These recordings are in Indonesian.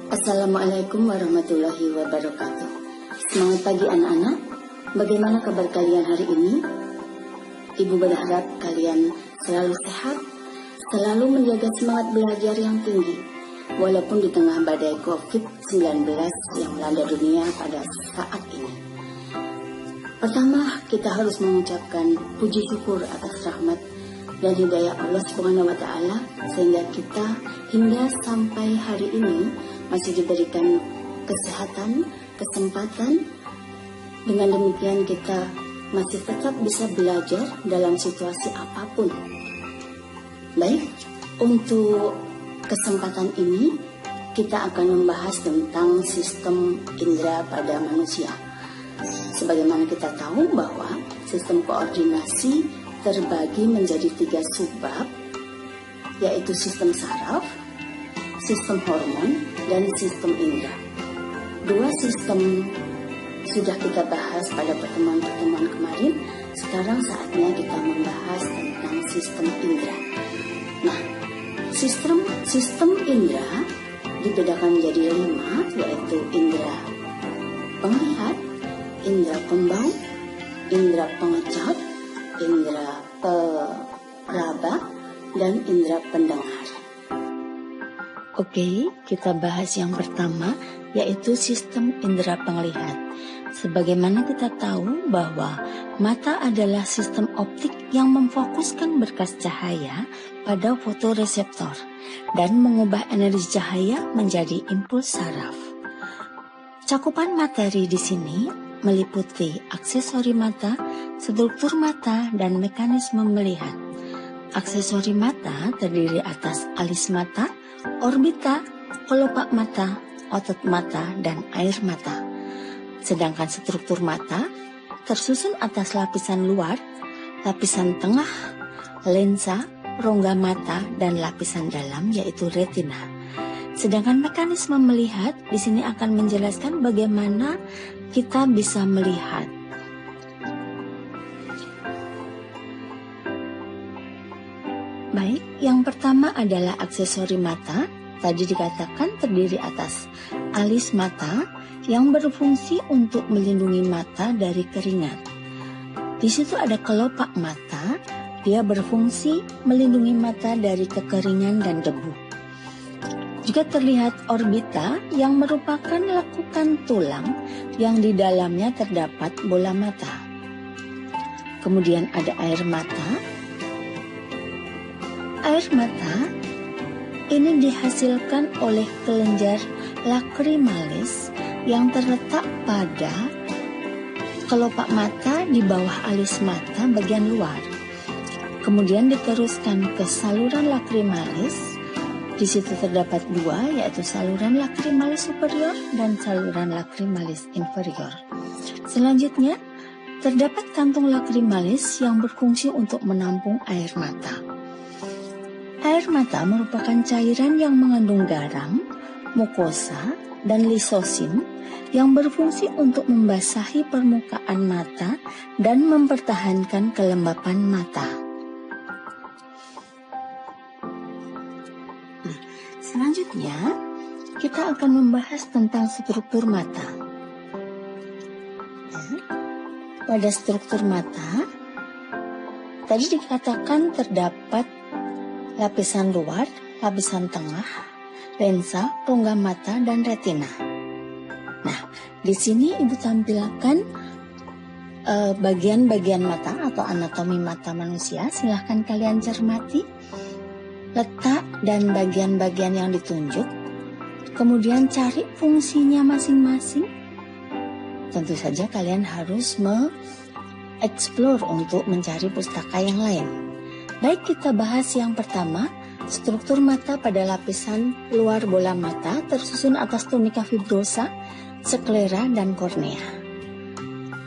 Assalamualaikum warahmatullahi wabarakatuh. Semangat pagi anak-anak. Bagaimana kabar kalian hari ini? Ibu berharap kalian selalu sehat, selalu menjaga semangat belajar yang tinggi, walaupun di tengah badai COVID-19 yang melanda dunia pada saat ini. Pertama, kita harus mengucapkan puji syukur atas rahmat dan hidayah Allah Subhanahu wa Ta'ala, sehingga kita hingga sampai hari ini masih diberikan kesehatan, kesempatan. Dengan demikian kita masih tetap bisa belajar dalam situasi apapun. Baik, untuk kesempatan ini kita akan membahas tentang sistem indera pada manusia. Sebagaimana kita tahu bahwa sistem koordinasi terbagi menjadi 3 subbab, yaitu sistem saraf, sistem hormon, dan sistem indera. 2 sistem sudah kita bahas pada pertemuan-pertemuan kemarin. Sekarang saatnya kita membahas tentang sistem indera. Nah, sistem indera dibedakan menjadi 5, yaitu indera penglihat, indera pembau, indera pengecap, indera peraba, dan indera pendengar. Oke, kita bahas yang pertama, yaitu sistem indera penglihat. Sebagaimana kita tahu bahwa mata adalah sistem optik yang memfokuskan berkas cahaya pada fotoreseptor dan mengubah energi cahaya menjadi impuls saraf. Cakupan materi di sini meliputi aksesori mata, struktur mata, dan mekanisme melihat. Aksesori mata terdiri atas alis mata, orbita, kelopak mata, otot mata, dan air mata. Sedangkan struktur mata tersusun atas lapisan luar, lapisan tengah, lensa, rongga mata, dan lapisan dalam, yaitu retina. Sedangkan mekanisme melihat di sini akan menjelaskan bagaimana kita bisa melihat. Baik, yang pertama adalah aksesori mata. Tadi dikatakan terdiri atas alis mata yang berfungsi untuk melindungi mata dari keringat. Di situ ada kelopak mata, dia berfungsi melindungi mata dari kekeringan dan debu. Juga terlihat orbita yang merupakan lekukan tulang yang di dalamnya terdapat bola mata. Kemudian ada air mata. Air mata ini dihasilkan oleh kelenjar lacrimalis yang terletak pada kelopak mata di bawah alis mata bagian luar. Kemudian diteruskan ke saluran lacrimalis. Di situ terdapat 2, yaitu saluran lacrimalis superior dan saluran lacrimalis inferior. Selanjutnya, terdapat kantung lacrimalis yang berfungsi untuk menampung air mata. Air mata merupakan cairan yang mengandung garam, mukosa, dan lisosim yang berfungsi untuk membasahi permukaan mata dan mempertahankan kelembapan mata. Selanjutnya, kita akan membahas tentang struktur mata. Pada struktur mata, tadi dikatakan terdapat lapisan luar, lapisan tengah, lensa, rongga mata, dan retina. Nah, di sini Ibu tampilkan bagian-bagian mata atau anatomi mata manusia. Silahkan kalian cermati letak dan bagian-bagian yang ditunjuk. Kemudian cari fungsinya masing-masing. Tentu saja kalian harus mengeksplor untuk mencari pustaka yang lain. Baik, kita bahas yang pertama, struktur mata pada lapisan luar bola mata tersusun atas tunika fibrosa, sklera, dan kornea.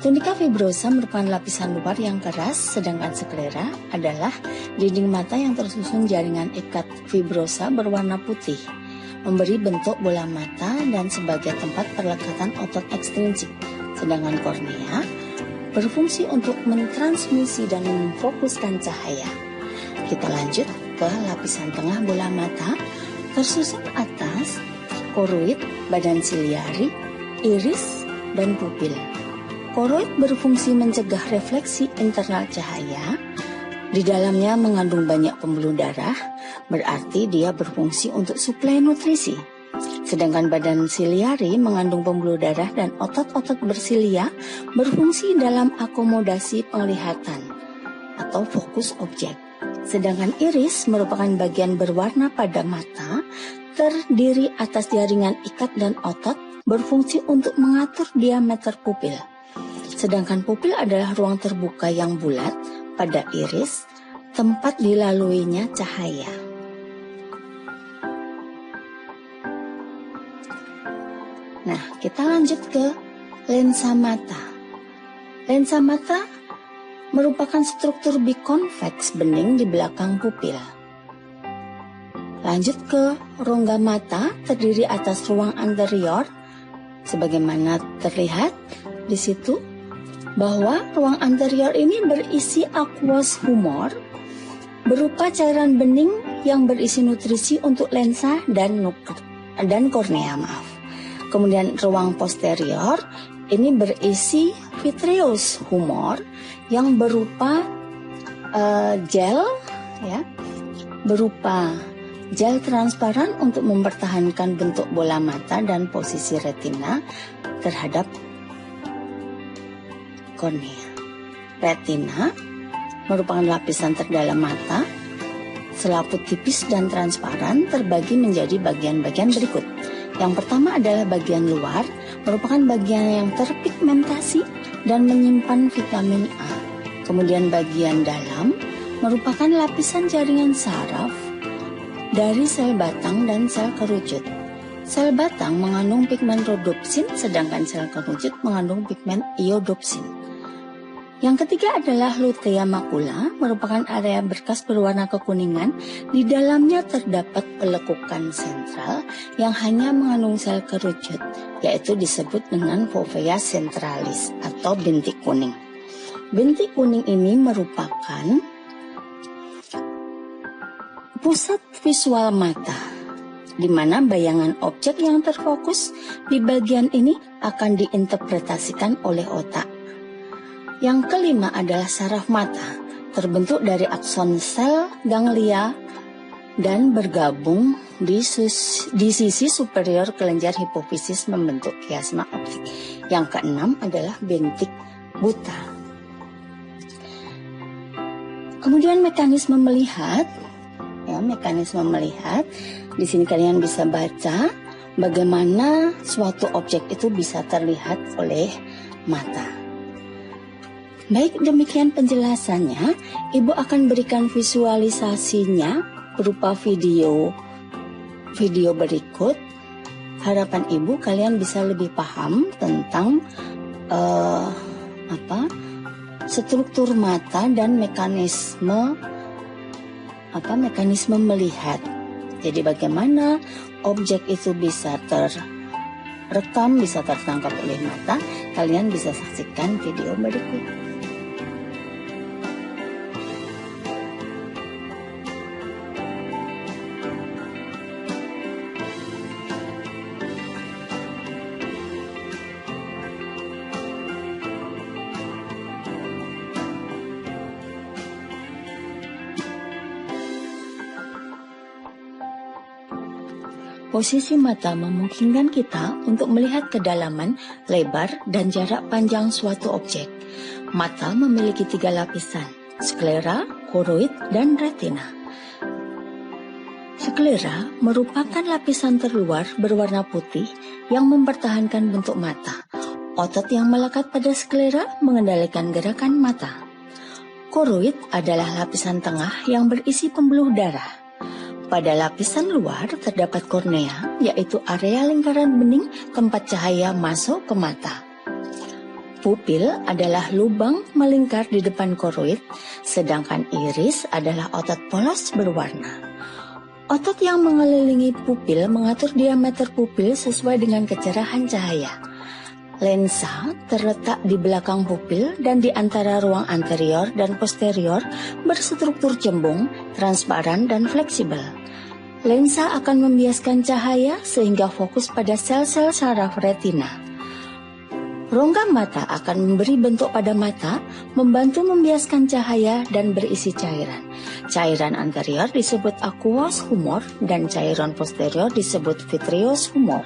Tunika fibrosa merupakan lapisan luar yang keras, sedangkan sklera adalah dinding mata yang tersusun jaringan ikat fibrosa berwarna putih, memberi bentuk bola mata dan sebagai tempat perlekatan otot ekstrinsik. Sedangkan kornea berfungsi untuk mentransmisi dan memfokuskan cahaya. Kita lanjut ke lapisan tengah bola mata, tersusun atas koroid, badan siliari, iris, dan pupil. Koroid berfungsi mencegah refleksi internal cahaya. Di dalamnya mengandung banyak pembuluh darah, berarti dia berfungsi untuk suplai nutrisi. Sedangkan badan siliari mengandung pembuluh darah dan otot-otot bersilia berfungsi dalam akomodasi penglihatan atau fokus objek. Sedangkan iris merupakan bagian berwarna pada mata, terdiri atas jaringan ikat dan otot, berfungsi untuk mengatur diameter pupil. Sedangkan pupil adalah ruang terbuka yang bulat pada iris, tempat dilaluinya cahaya. Nah, kita lanjut ke lensa mata. Lensa mata merupakan struktur bikonveks bening di belakang pupil. Lanjut ke rongga mata, terdiri atas ruang anterior, sebagaimana terlihat di situ bahwa ruang anterior ini berisi aqueous humor, berupa cairan bening yang berisi nutrisi untuk lensa dan kornea. Kemudian ruang posterior ini berisi vitreous humor yang berupa gel, berupa gel transparan untuk mempertahankan bentuk bola mata dan posisi retina terhadap kornea. Retina merupakan lapisan terdalam mata, selaput tipis dan transparan terbagi menjadi bagian-bagian berikut. Yang pertama adalah bagian luar, merupakan bagian yang terpigmentasi dan menyimpan vitamin A. Kemudian bagian dalam merupakan lapisan jaringan saraf dari sel batang dan sel kerucut. Sel batang mengandung pigmen rhodopsin, sedangkan sel kerucut mengandung pigmen iodopsin. Yang ketiga adalah lutea macula, merupakan area berkas berwarna kekuningan. Di dalamnya terdapat pelekukan sentral yang hanya mengandung sel kerucut, yaitu disebut dengan fovea centralis atau bintik kuning. Bintik kuning ini merupakan pusat visual mata, di mana bayangan objek yang terfokus di bagian ini akan diinterpretasikan oleh otak. Yang kelima adalah saraf mata, terbentuk dari akson sel ganglia dan bergabung di sisi superior kelenjar hipofisis membentuk kiasma optik. Yang keenam adalah bintik buta. Kemudian mekanisme melihat. Mekanisme melihat, di sini kalian bisa baca bagaimana suatu objek itu bisa terlihat oleh mata. Baik, demikian penjelasannya. Ibu akan berikan visualisasinya berupa video berikut. Harapan ibu kalian bisa lebih paham tentang struktur mata dan mekanisme melihat. Jadi bagaimana objek itu bisa terekam, bisa tertangkap oleh mata. Kalian bisa saksikan video berikut. Posisi mata memungkinkan kita untuk melihat kedalaman, lebar, dan jarak panjang suatu objek. Mata memiliki 3 lapisan, sklera, koroid, dan retina. Sklera merupakan lapisan terluar berwarna putih yang mempertahankan bentuk mata. Otot yang melekat pada sklera mengendalikan gerakan mata. Koroid adalah lapisan tengah yang berisi pembuluh darah. Pada lapisan luar terdapat kornea, yaitu area lingkaran bening tempat cahaya masuk ke mata. Pupil adalah lubang melingkar di depan koroid, sedangkan iris adalah otot polos berwarna. Otot yang mengelilingi pupil mengatur diameter pupil sesuai dengan kecerahan cahaya. Lensa terletak di belakang pupil dan di antara ruang anterior dan posterior berstruktur cembung, transparan, dan fleksibel. Lensa akan membiaskan cahaya sehingga fokus pada sel-sel saraf retina. Rongga mata akan memberi bentuk pada mata, membantu membiaskan cahaya dan berisi cairan. Cairan anterior disebut aqueous humor dan cairan posterior disebut vitreous humor.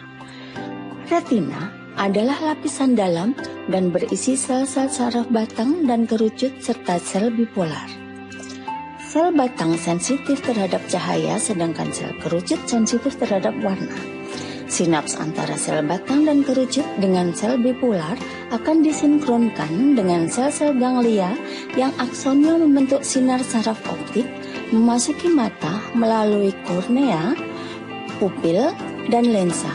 Retina adalah lapisan dalam dan berisi sel-sel saraf batang dan kerucut serta sel bipolar. Sel batang sensitif terhadap cahaya sedangkan sel kerucut sensitif terhadap warna. Sinaps antara sel batang dan kerucut dengan sel bipolar akan disinkronkan dengan sel-sel ganglia yang aksonnya membentuk sinar saraf optik memasuki mata melalui kornea, pupil, dan lensa.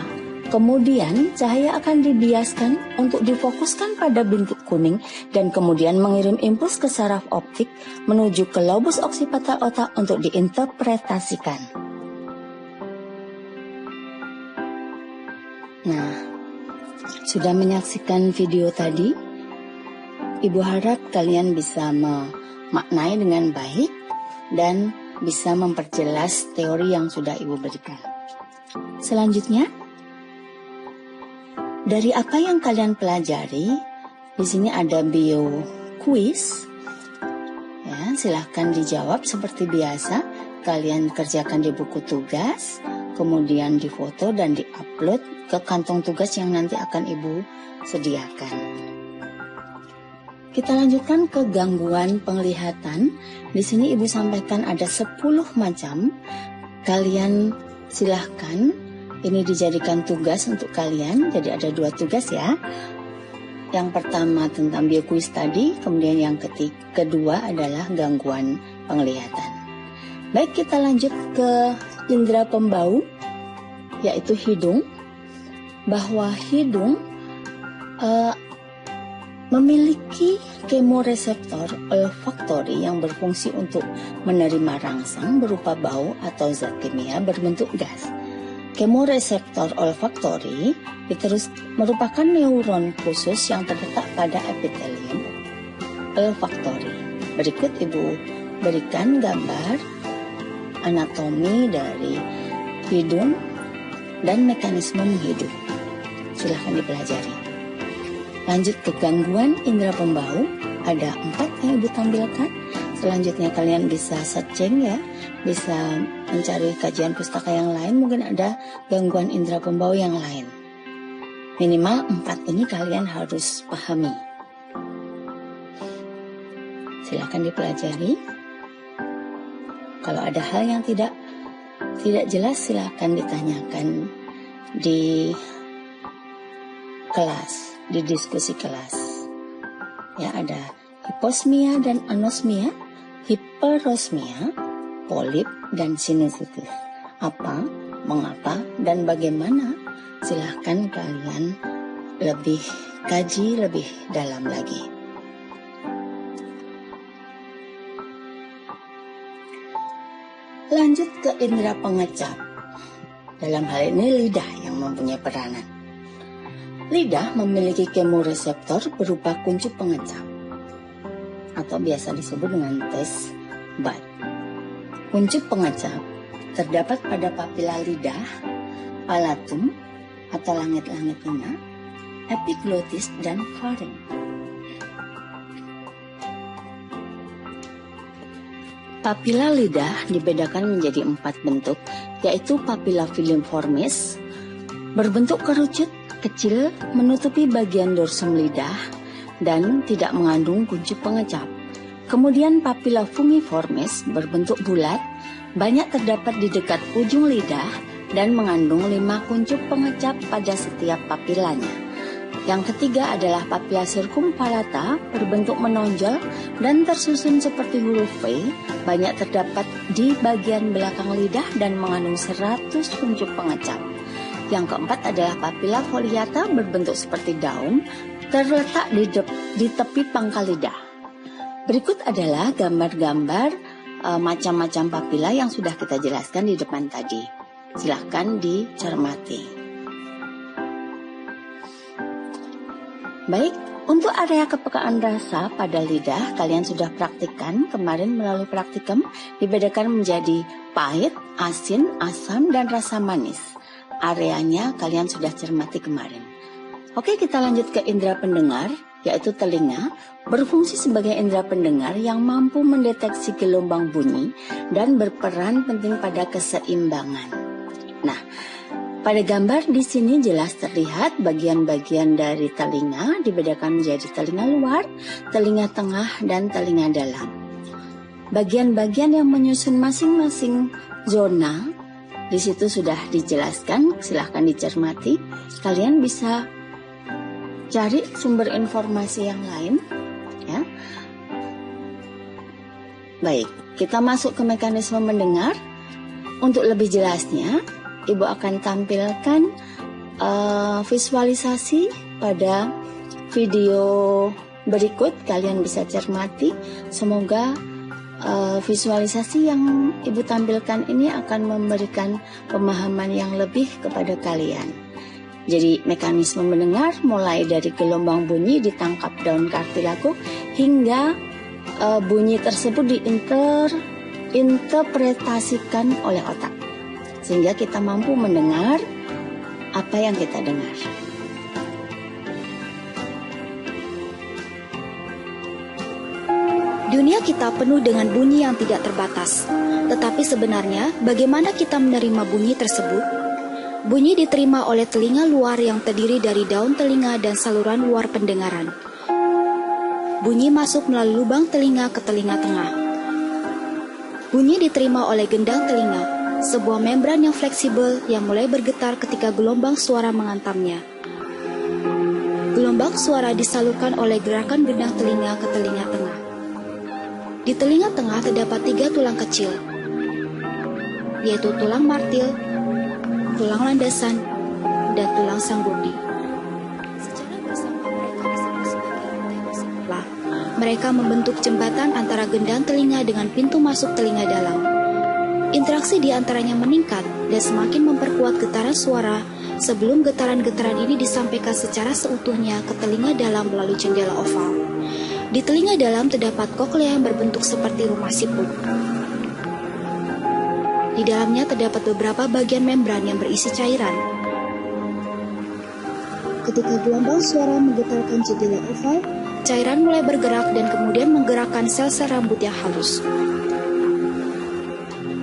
Kemudian cahaya akan dibiaskan untuk difokuskan pada bintik kuning dan kemudian mengirim impuls ke saraf optik menuju ke lobus oksipital otak untuk diinterpretasikan. Nah, sudah menyaksikan video tadi? Ibu harap kalian bisa memaknai dengan baik dan bisa memperjelas teori yang sudah Ibu berikan. Selanjutnya, dari apa yang kalian pelajari, di sini ada bio quiz. Ya, silahkan dijawab seperti biasa. Kalian kerjakan di buku tugas, kemudian difoto dan diupload ke kantong tugas yang nanti akan Ibu sediakan. Kita lanjutkan ke gangguan penglihatan. Di sini Ibu sampaikan ada 10 macam. Kalian silahkan, ini dijadikan tugas untuk kalian, jadi ada 2 tugas ya. Yang pertama tentang biokuis tadi, kemudian yang kedua adalah gangguan penglihatan. Baik, kita lanjut ke indera pembau, yaitu hidung. Bahwa hidung memiliki kemoreseptor olfaktori yang berfungsi untuk menerima rangsang berupa bau atau zat kimia berbentuk gas. Kemoreseptor olfaktori merupakan neuron khusus yang terletak pada epitelium olfaktori. Berikut Ibu berikan gambar anatomi dari hidung dan mekanisme menghidup. Silahkan dipelajari. Lanjut ke gangguan indera pembau, ada 4 yang Ibu tampilkan. Selanjutnya kalian bisa searching ya, bisa mencari kajian pustaka yang lain, mungkin ada gangguan indera pembau yang lain. Minimal 4 ini kalian harus pahami. Silahkan dipelajari. Kalau ada hal yang tidak jelas, silahkan ditanyakan di kelas, di diskusi kelas. Ya, ada hiposmia dan anosmia, hiperosmia, polip dan sinusitis. Apa, mengapa, dan bagaimana? Silahkan kalian lebih kaji lebih dalam lagi. Lanjut ke indera pengecap. Dalam hal ini lidah yang mempunyai peranan. Lidah memiliki kemoreseptor berupa kuncup pengecap atau biasa disebut dengan taste bud. Kuncup pengecap terdapat pada papila lidah, palatum atau langit-langit telinga, epiglotis dan faring. Papila lidah dibedakan menjadi 4 bentuk, yaitu papila filiformis, berbentuk kerucut kecil menutupi bagian dorsum lidah dan tidak mengandung kuncup pengecap. Kemudian papila fungiformis berbentuk bulat, banyak terdapat di dekat ujung lidah dan mengandung 5 kuncup pengecap pada setiap papilanya. Yang ketiga adalah papila circumvallata berbentuk menonjol dan tersusun seperti huruf V, banyak terdapat di bagian belakang lidah dan mengandung 100 kuncup pengecap. Yang keempat adalah papila foliata berbentuk seperti daun, terletak di tepi pangkal lidah. Berikut adalah gambar-gambar macam-macam papila yang sudah kita jelaskan di depan tadi. Silahkan dicermati. Baik, Untuk area kepekaan rasa pada lidah, kalian sudah praktikkan kemarin melalui praktikum, dibedakan menjadi pahit, asin, asam, dan rasa manis. Areanya kalian sudah cermati kemarin. Oke, kita lanjut ke indera pendengar, yaitu telinga, berfungsi sebagai indera pendengar yang mampu mendeteksi gelombang bunyi dan berperan penting pada keseimbangan. Nah, pada gambar di sini jelas terlihat bagian-bagian dari telinga dibedakan menjadi telinga luar, telinga tengah, dan telinga dalam. Bagian-bagian yang menyusun masing-masing zona di situ sudah dijelaskan, silahkan dicermati. Kalian bisa cari sumber informasi yang lain, ya. Baik, kita masuk ke mekanisme mendengar. Untuk lebih jelasnya, Ibu akan tampilkan visualisasi pada video berikut. Kalian bisa cermati. Semoga visualisasi yang Ibu tampilkan ini akan memberikan pemahaman yang lebih kepada kalian. Jadi mekanisme mendengar mulai dari gelombang bunyi ditangkap daun kartilago hingga bunyi tersebut diinterpretasikan oleh otak. Sehingga kita mampu mendengar apa yang kita dengar. Dunia kita penuh dengan bunyi yang tidak terbatas. Tetapi sebenarnya, bagaimana kita menerima bunyi tersebut? Bunyi diterima oleh telinga luar yang terdiri dari daun telinga dan saluran luar pendengaran. Bunyi masuk melalui lubang telinga ke telinga tengah. Bunyi diterima oleh gendang telinga, sebuah membran yang fleksibel yang mulai bergetar ketika gelombang suara menghantamnya. Gelombang suara disalurkan oleh gerakan gendang telinga ke telinga tengah. Di telinga tengah terdapat 3 tulang kecil, yaitu tulang martil, tulang landasan, dan tulang sanggurdi. Secara bersama mereka disebut sebagai rantai musikular. Mereka membentuk jembatan antara gendang telinga dengan pintu masuk telinga dalam. Interaksi di antaranya meningkat dan semakin memperkuat getaran suara sebelum getaran-getaran ini disampaikan secara seutuhnya ke telinga dalam melalui jendela oval. Di telinga dalam terdapat koklea yang berbentuk seperti rumah siput. Di dalamnya terdapat beberapa bagian membran yang berisi cairan. Ketika gelombang suara menggetarkan jendela oval, cairan mulai bergerak dan kemudian menggerakkan sel-sel rambut yang halus.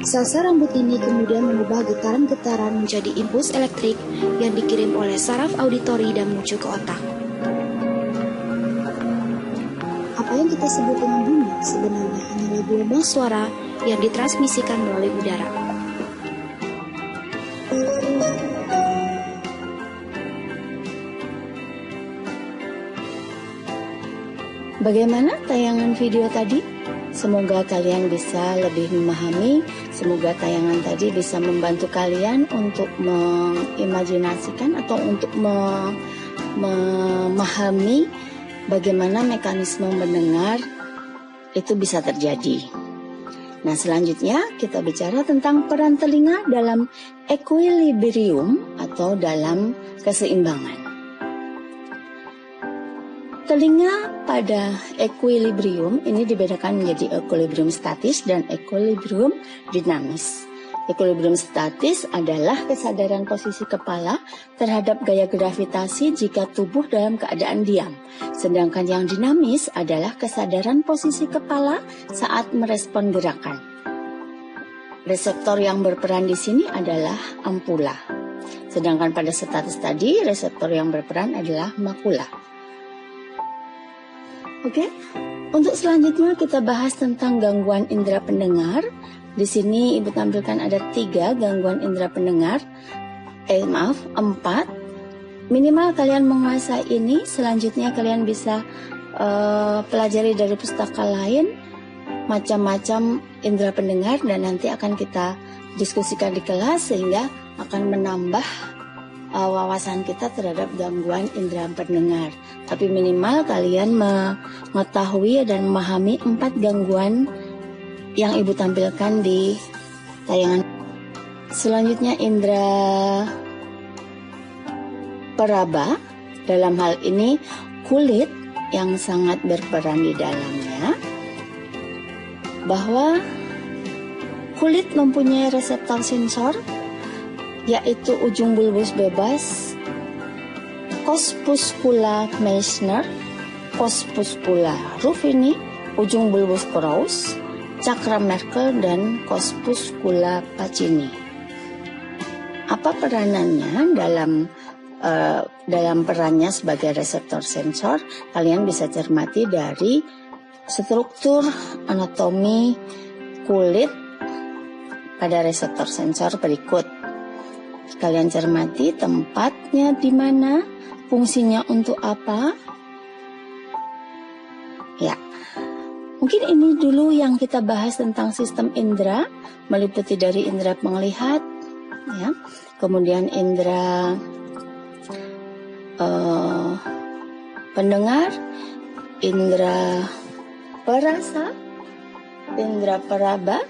Sel-sel rambut ini kemudian mengubah getaran-getaran menjadi impuls elektrik yang dikirim oleh saraf auditori dan menuju ke otak. Apa yang kita sebut dengan bunyi sebenarnya hanyalah gelombang suara yang ditransmisikan melalui udara. Bagaimana tayangan video tadi? Semoga kalian bisa lebih memahami. Semoga tayangan tadi bisa membantu kalian untuk mengimajinasikan atau untuk memahami bagaimana mekanisme mendengar itu bisa terjadi. Nah, selanjutnya kita bicara tentang peran telinga dalam equilibrium atau dalam keseimbangan. Telinga pada equilibrium ini dibedakan menjadi equilibrium statis dan equilibrium dinamis. Equilibrium statis adalah kesadaran posisi kepala terhadap gaya gravitasi jika tubuh dalam keadaan diam. Sedangkan yang dinamis adalah kesadaran posisi kepala saat merespon gerakan. Reseptor yang berperan di sini adalah ampula. Sedangkan pada statis tadi, reseptor yang berperan adalah makula. Oke, untuk selanjutnya kita bahas tentang gangguan indera pendengar. Di sini Ibu tampilkan ada 3 gangguan indera pendengar. 4. Minimal kalian menguasai ini. Selanjutnya kalian bisa pelajari dari pustaka lain macam-macam indera pendengar dan nanti akan kita diskusikan di kelas sehingga akan menambah wawasan kita terhadap gangguan indera pendengar. Tapi minimal kalian mengetahui dan memahami 4 gangguan yang Ibu tampilkan di tayangan. Selanjutnya indera peraba, dalam hal ini kulit yang sangat berperan di dalamnya, bahwa kulit mempunyai reseptor sensor, yaitu ujung bulbus bebas, corpuscula Meissner, corpuscula ruffini, ujung bulbus Krauss, cakra Merkel, dan corpuscula Pacini. Apa peranannya dalam perannya sebagai reseptor sensor? Kalian bisa cermati dari struktur anatomi kulit pada reseptor sensor berikut. Kalian cermati tempatnya di mana, fungsinya untuk apa. Ya, mungkin ini dulu yang kita bahas tentang sistem indera, meliputi dari indera penglihat, ya, kemudian indera pendengar, indera perasa, indera peraba,